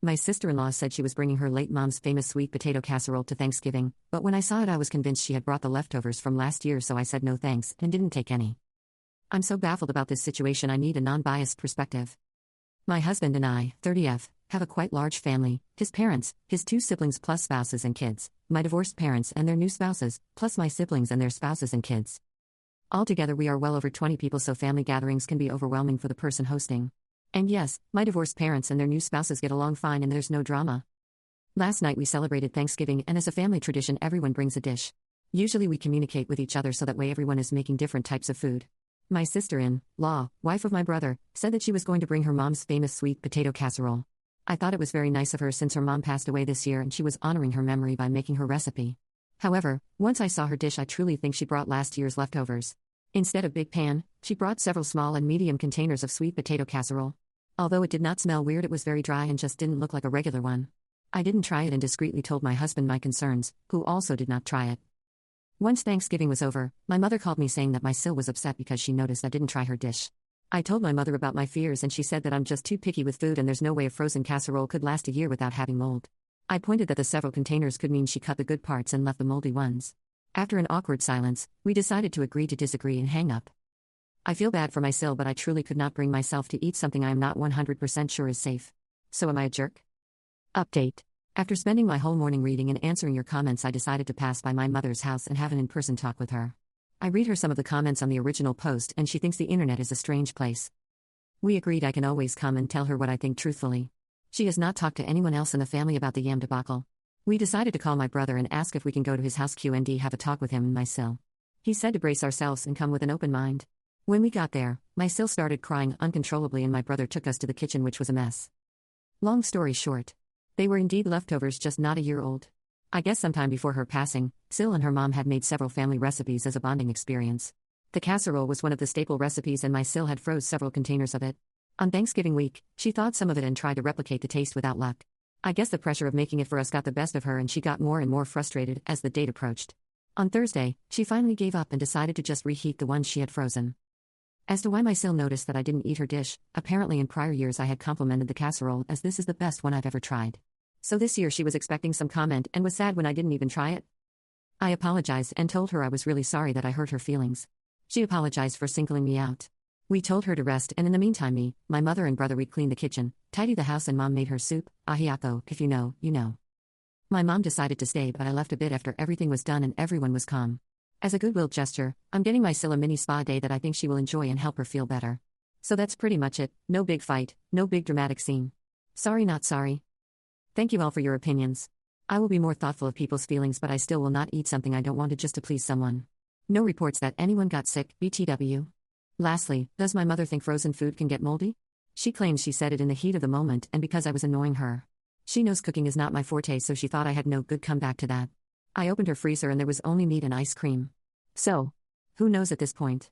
My sister-in-law said she was bringing her late mom's famous sweet potato casserole to Thanksgiving, but when I saw it I was convinced she had brought the leftovers from last year, so I said no thanks and didn't take any. I'm so baffled about this situation. I need a non-biased perspective. My husband and I, 30F, have a quite large family: his parents, his 2 siblings plus spouses and kids, my divorced parents and their new spouses, plus my siblings and their spouses and kids. Altogether we are well over 20 people, so family gatherings can be overwhelming for the person hosting. And yes, my divorced parents and their new spouses get along fine and there's no drama. Last night we celebrated Thanksgiving, and as a family tradition everyone brings a dish. Usually we communicate with each other so that way everyone is making different types of food. My sister-in-law, wife of my brother, said that she was going to bring her mom's famous sweet potato casserole. I thought it was very nice of her since her mom passed away this year and she was honoring her memory by making her recipe. However, once I saw her dish I truly think she brought last year's leftovers. Instead of big pan, she brought several small and medium containers of sweet potato casserole. Although it did not smell weird, it was very dry and just didn't look like a regular one. I didn't try it and discreetly told my husband my concerns, who also did not try it. Once Thanksgiving was over, my mother called me saying that my sil was upset because she noticed I didn't try her dish. I told my mother about my fears and she said that I'm just too picky with food and there's no way a frozen casserole could last a year without having mold. I pointed that the several containers could mean she cut the good parts and left the moldy ones. After an awkward silence, we decided to agree to disagree and hang up. I feel bad for my sil, but I truly could not bring myself to eat something I am not 100% sure is safe. So am I a jerk? Update. After spending my whole morning reading and answering your comments, I decided to pass by my mother's house and have an in-person talk with her. I read her some of the comments on the original post and she thinks the internet is a strange place. We agreed I can always come and tell her what I think truthfully. She has not talked to anyone else in the family about the yam debacle. We decided to call my brother and ask if we can go to his house and have a talk with him and my sil. He said to brace ourselves and come with an open mind. When we got there, my sil started crying uncontrollably and my brother took us to the kitchen, which was a mess. Long story short, they were indeed leftovers, just not a year old. I guess sometime before her passing, Sil and her mom had made several family recipes as a bonding experience. The casserole was one of the staple recipes and my Sil had froze several containers of it. On Thanksgiving week, she thawed some of it and tried to replicate the taste without luck. I guess the pressure of making it for us got the best of her and she got more and more frustrated as the date approached. On Thursday, she finally gave up and decided to just reheat the ones she had frozen. As to why my Sil noticed that I didn't eat her dish, apparently in prior years I had complimented the casserole as this is the best one I've ever tried. So this year she was expecting some comment and was sad when I didn't even try it. I apologized and told her I was really sorry that I hurt her feelings. She apologized for singling me out. We told her to rest, and in the meantime me, my mother and brother, we cleaned the kitchen, tidied the house, and mom made her soup, ahiako, if you know, you know. My mom decided to stay, but I left a bit after everything was done and everyone was calm. As a goodwill gesture, I'm getting my Sil a mini spa day that I think she will enjoy and help her feel better. So that's pretty much it. No big fight, no big dramatic scene. Sorry not sorry. Thank you all for your opinions. I will be more thoughtful of people's feelings, but I still will not eat something I don't want to just to please someone. No reports that anyone got sick, BTW. Lastly, does my mother think frozen food can get moldy? She claims she said it in the heat of the moment and because I was annoying her. She knows cooking is not my forte, so she thought I had no good comeback to that. I opened her freezer and there was only meat and ice cream. So, who knows at this point?